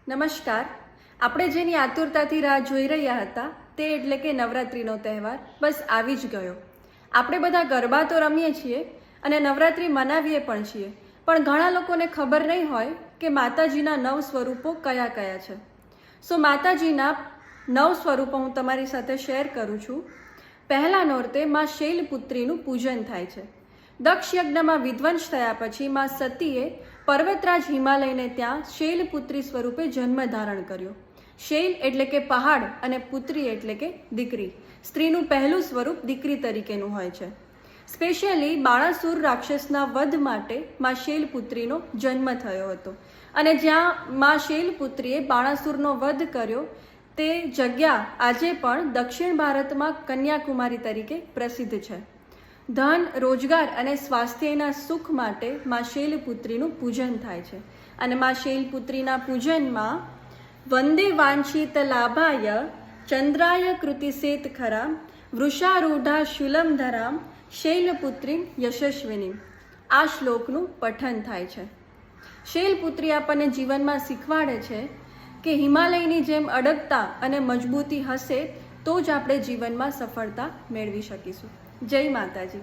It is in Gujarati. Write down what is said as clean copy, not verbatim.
નમસ્કાર. આપણે જેની આતુરતાથી રાહ જોઈ રહ્યા હતા તે એટલે કે નવરાત્રિનો તહેવાર બસ આવી જ ગયો. આપણે બધા ગરબા તો રમીએ છીએ અને નવરાત્રિ મનાવીએ પણ છીએ, પણ ઘણા લોકોને ખબર નહીં હોય કે માતાજીના 9 સ્વરૂપો કયા કયા છે. માતાજીના 9 સ્વરૂપો હું તમારી સાથે શેર કરું છું. પહેલા નોરતે માં શૈલપુત્રીનું પૂજન થાય છે. દક્ષ યજ્ઞમાં વિધ્વંસ થયા પછી માં સતીએ પર્વતરાજ હિમાલયને ત્યાં શૈલપુત્રી સ્વરૂપે જન્મ ધારણ કર્યો. શૈલ એટલે કે પહાડ અને પુત્રી એટલે કે દીકરી. સ્ત્રીનું પહેલું સ્વરૂપ દીકરી તરીકેનું હોય છે. સ્પેશિયલી બાણાસુર રાક્ષસના વધ માટે માં શૈલપુત્રીનો જન્મ થયો હતો અને જ્યાં માં શૈલપુત્રીએ બાણાસુરનો વધ કર્યો તે જગ્યા આજે પણ દક્ષિણ ભારતમાં કન્યાકુમારી તરીકે પ્રસિદ્ધ છે. ધન, રોજગાર અને સ્વાસ્થ્યના સુખ માટે માં શૈલપુત્રીનું પૂજન થાય છે અને માં શૈલપુત્રીના પૂજનમાં વંદે વાંછિત લાભાય ચંદ્રાય કૃતિસેત ખરામ વૃષારૂઢા શૂલમધરામ શૈલપુત્રીમ યશસ્વિની આ શ્લોકનું પઠન થાય છે. શૈલપુત્રી આપણને જીવનમાં શીખવાડે છે કે હિમાલયની જેમ અડગતા અને મજબૂતી હશે તો જ આપણે જીવનમાં સફળતા મેળવી શકીશું. જય માતાજી.